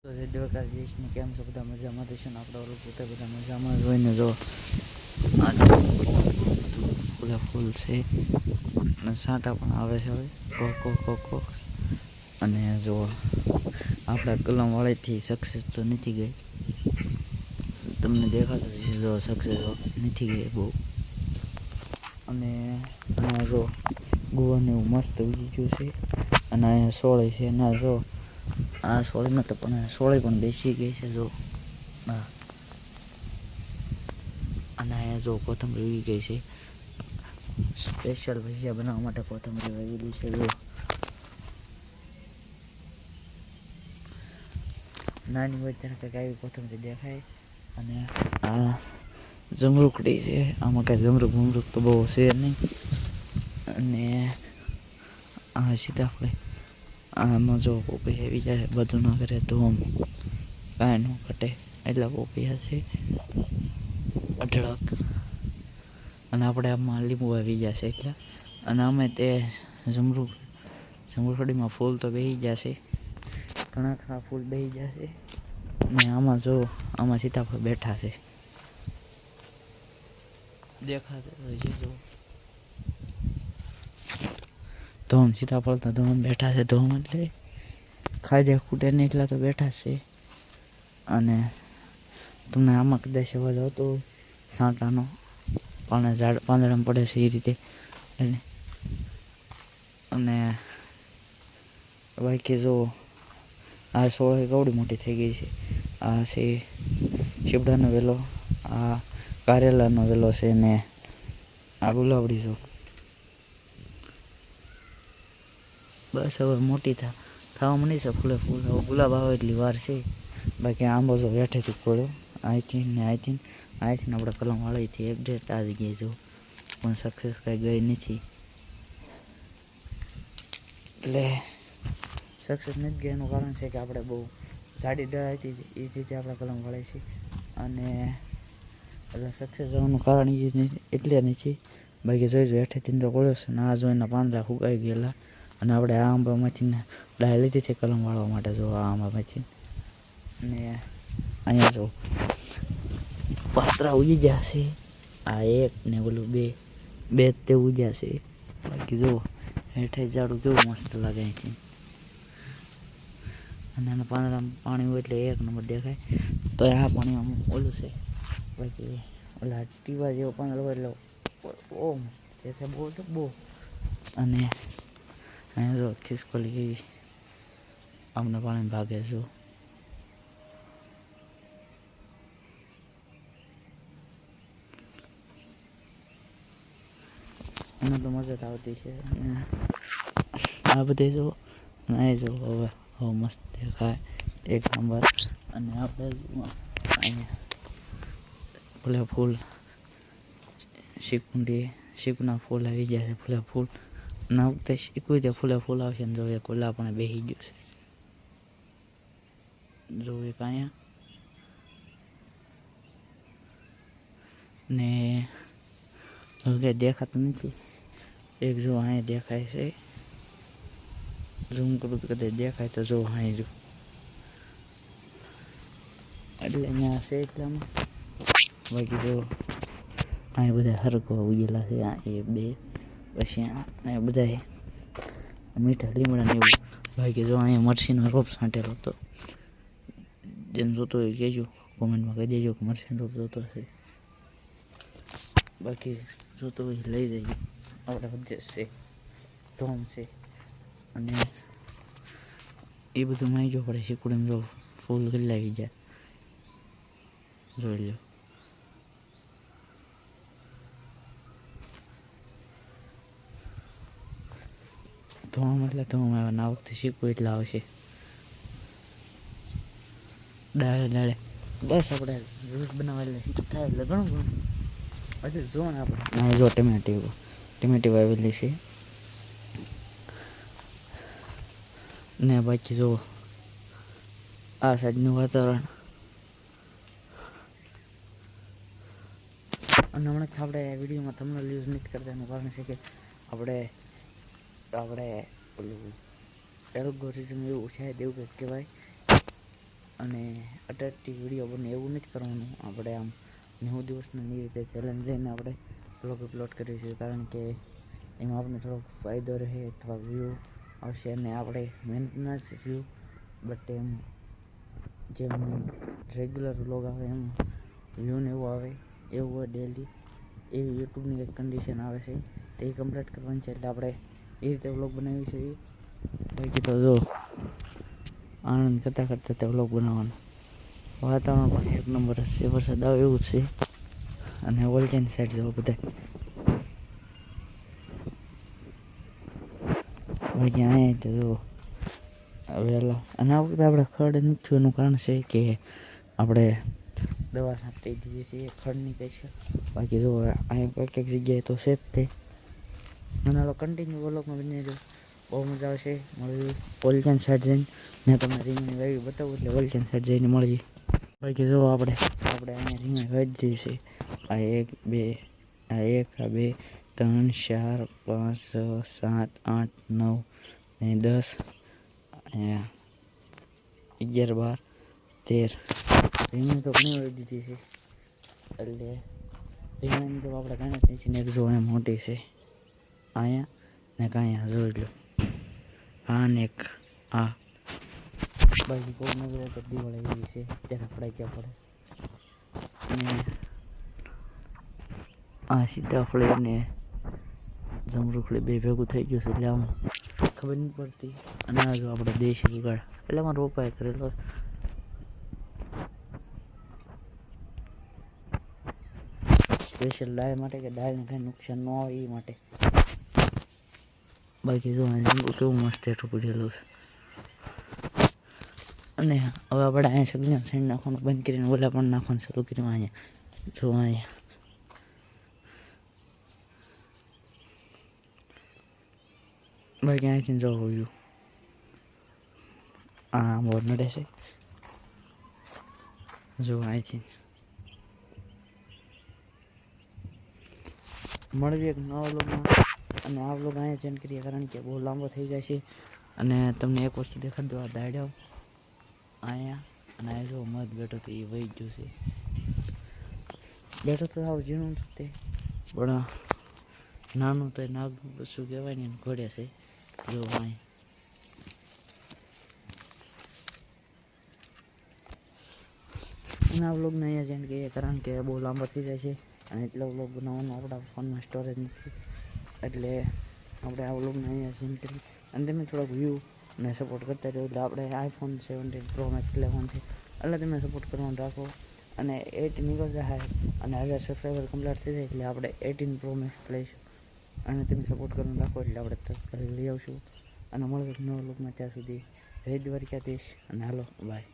તો જય દ્વારકાધીશની કેમ છો બધા મજામાં થશે ને આપણે ઓલું પોતે બધા મજામાં જોઈને જો આજે ફૂલે ફૂલ છે અને સાંટા પણ આવે છે હવે કોક અને જો આપણા કલમવાળીથી સક્સેસ તો નથી ગઈ, તમને દેખાતું છે જો સક્સેસ નથી ગઈ બહુ. અને અહીંયા જો ગોવાને એવું મસ્ત ઉગી ગયું છે અને અહીંયા સોળી છે ના જો આ સોળીમાં તો પણ સોળી પણ બેસી ગઈ છે જો હા. અને અહીંયા જો કોથમરી ઉગી ગઈ છે, સ્પેશિયલ ભજીયા બનાવવા માટે કોથમરી વાવેલી છે જો. નાની હોય ત્યારે કંઈક આવી કોથમરી દેખાય. અને આ જમરૂકડી છે, આમાં કાંઈ જમરૂક તો બહુ છે નહીં. અને આ સીતાફળ આમાં જો પોપી આવી જાય બધું ના કરે તો આમ કાંઈ ન ઘટે એટલા પોપિયા છે અઢળક. અને આપણે આમાં લીંબુ આવી જશે એટલે. અને અમે તે જમરૂખડીમાં ફૂલ તો બેસી જશે, ઘણા ફૂલ બેસી જશે. ને આમાં જો આમાં સીતાફળ બેઠા છે, દેખાતું હોય છે જો ધોમ સીતાફળ તો ધોમ બેઠા છે, ધોમ એટલે ખાઈ જાય ખૂટે નહીં એટલા તો બેઠા છે. અને તમને આમાં કદાચ અવાજ આવતો હોય સાંટાનો પાંદડામાં પડે છે એ રીતે એને. અને બાકી જો આ સોળ કવડી મોટી થઈ ગઈ છે. આ છે શીપડાનો વેલો, આ કારેલાનો વેલો છે ને આ ગુલાબડી જો બસ હવે મોટી થવા મળી છે ફૂલે ફૂલ. હવે ગુલાબ આવે એટલી વાર છે. બાકી આંબો જો હેઠેથી પડ્યો અહીંથી ને અહીંથી આપણે કલમ વાળીથી એક ડેટ આવી ગઈ જો, પણ સક્સેસ કાંઈ ગઈ નથી. એટલે સક્સેસ નથી ગઈ એનું કારણ છે કે આપણે બહુ જાડી ડાળ હતી એ રીતે આપણે કલમ વાળી છે. અને એટલે સક્સેસ જવાનું કારણ એ એટલે નથી. બાકી જોઈજો હેઠેથી તો પડ્યો છે ને આ જોઈને પાંદડા ફૂંકાઈ ગયેલા. અને આપણે આ આંબામાંથી ડાળ લીધી હતી કલમ વાળવા માટે જો આ આંબામાંથી. ને અહીંયા જો પાત્રા ઉગી ગયા છે, આ એક ને ઓલું બે તે ઉગ્યા છે. બાકી જુઓ હેઠે ઝાડું કેવું મસ્ત લાગે અહીંથી. અને એના પાંદડામાં પાણી હોય એટલે એક નંબર દેખાય. તો આ પાણી અમુક ઓલું છે, બાકી ઓલા ટીવા જેવો પાંદડો હોય એટલે બહુ મસ્ત દેખાય બહુ. અને અહીંયા જો ખિસકોલી કેવી આમને પાણી ભાગે જો. એને તો મજા આવતી છે. અને આ બધી જો અહીં જો હવે મસ્ત દેખાય એક નંબર. અને આપણે અહીંયા ફૂલે ફૂલ શીકુના ફૂલ આવી જાય છે ફૂલે ફૂલ. અને આ વખતે શીખવું તે ફૂલે ફૂલ આવશે ને જો એક ઓલા પણ બેસી ગયું છે જો એક અહીંયા. ને હવે દેખાતું નથી, એક જો અહીંયા દેખાય છે, ઝૂમ કરું તો કદાચ દેખાય તો જો અહીં જો એટલે અહીંયા છે એટલામાં. બાકી જો અહીં બધા હરકો ઉગેલા છે, આ એ બે પછી આ બધા મીઠા લીમડા ને એવું. બાકી જો અહીંયા મરસીનો રોપ છાંટેલો હતો, જેને જોતો હોય કહેજો કોમેન્ટમાં કહી દેજો કે મરસીનો રોપ જોતો હશે. બાકી જોતો હોય લઈ જઈએ, આપણે વચ્ચે છે ધોમ છે. અને એ બધું માહી જો પડે શીકુડીમાં જો ફૂલ કરી લાગી જાય જોઈ લો. ધોમ એટલે ધોમ આવે ને આ વખતે શીખવું એટલે આવશે ડાળે. બસ આપણે જ્યુસ બનાવવા એટલે થાય એટલે ઘણું હજુ જો ને આપણે જો ટમેટી વાવેલી છે. ને બાકી જો આ સાઈડનું વાતાવરણ. અને હમણાં આપણે વિડીયોમાં થંબનેલ યુઝ નથી કરતા એનું કારણ છે કે આપણે ઓલું એલ્ગોરિઝમ એવું છે એવું કંઈક કહેવાય અને અટ્રેક્ટિવ વિડીયો બને એવું નથી કરવાનું. આપણે આમ 90 દિવસની રીતે ચેલેન્જ લઈને આપણે બ્લોગ અપલોડ કરીએ છીએ, કારણ કે એમાં આપણને થોડોક ફાયદો રહે, થોડાક વ્યૂ આવશે અને આપણે મહેનતના જ વ્યૂ, બટ એમ જેમ રેગ્યુલર વ્લોગ આવે એમ વ્યૂ ને એવું આવે એવું હોય ડેલી, એવી યુટ્યુબની એક કન્ડિશન આવે છે, તે કમ્પ્લીટ કરવાની છે. એટલે આપણે એ રીતે વ્લોગ બનાવી છીએ. બાકી તો જો આનંદ કરતાં કરતાં તે વ્લોગ બનાવવાનો. વાતાવરણ પણ એક નંબર છે, વરસાદ આવે એવું છે. અને વોલ્ટેજ સાઈડ જવો બધા બાકી અહીંયા તો જો વહેલા. અને આ વખતે આપણે ખડ નથી, એનું કારણ છે કે આપણે દવા છાંટી દીધી છે ખડની સ્પેશિયલ. બાકી જો અહીંયા એક જગ્યાએ તો સેફ થઈ અને કન્ટિન્યુ વ્લોગમાં બની જો, બહુ મજા આવશે. મળ્યું વોલ્ટેજ સાઈડ જઈને ને તમને રીંગણી વાવી બતાવું, એટલે વોલ્ટેજ સાઈડ જઈને મળીએ. બાકી જો આપણે અહીંયા રીંગણી વાવી દીધી છે. આ 1 2 આ 1 આ 2 3 4 5 6 7 8 9 ને 10 અહીંયા 11 12 13 રીંગણી તો ઘણી વાવી દીધી છે. એટલે રીંગણી તો આપણે કાંઈ જ નથી ને. એક જો અહીંયા મોટી છે અહીંયા ને કાંઈ જોઈ લો, આ ને એક આ. બાકી કોઈ નજર તો દિવાળી એવી છે, ત્યારે ફડાક્યા પડે. અને આ સીતાફળી ને જમરૂખડી બે ભેગું થઈ ગયું છે, એટલે આમ ખબર નહીં પડતી. અને આ જો આપણે દેશી જુગાડ, એટલે અમારો ઉપાય કરેલો સ્પેશિયલ દાળ માટે, કે દાળને કાંઈ નુકસાન ન આવે એ માટે. બાકી જો લીંબુ કેવું મસ્ત હેઠું પડેલું છે. અને હવે આપણે અહીંયા સગીના સેન્ડ નાખવાનું બંધ કરીને ઓલા પણ નાખવાનું શરૂ કર્યું. અહીંયા જો અહીંયા બાકી અહીંથી જો હોયું આ મોર નડે છે. જો અહીંથી મળવી એક નવા વ્લોગમાં. અને આ વ્લોગ અહીંયા ચેન્જ કરીએ, કારણ કે બહુ લાંબો થઈ જાય છે. અને તમને એક વસ્તુ દેખાડી દો, આ દાડ્યો અહીંયા અને આ જો મધ બેઠો તો એ વહી ગયું છે. બેઠો તો આવું ઝીણું તે પણ નાનું તો નાગનું બસું કહેવાય ને, ઘોડે છે. જો અહીં અને આ વ્લોગને અહીંયા ચેન્જ કરીએ, કારણ કે બહુ લાંબો થઈ જાય છે. અને એટલો વ્લોગ બનાવવાનો આપણા ફોનમાં સ્ટોરેજ નથી, એટલે આપણે આ વ્લોગને અહીંયા ચેન્જ કરીએ. અને તમે થોડોક વ્યૂ ને સપોર્ટ કરતા રહ્યો. એટલે આપણે iPhone 17 Pro Max લેવાનું છે, એટલે તમે સપોર્ટ કરવાનું રાખો. અને 8 નીકળ જાય અને 1000 સબસ્ક્રાઈબર કમ્પ્લીટ થઈ જાય, એટલે આપણે 18 Pro Max લઈશું. અને તમે સપોર્ટ કરવાનું રાખો, એટલે આપણે તત્કાલ લઈ આવશું. અને મળે નવા વ્લોગમાં, ત્યાં સુધી જય દ્વારકાધીશ અને હાલો બાય.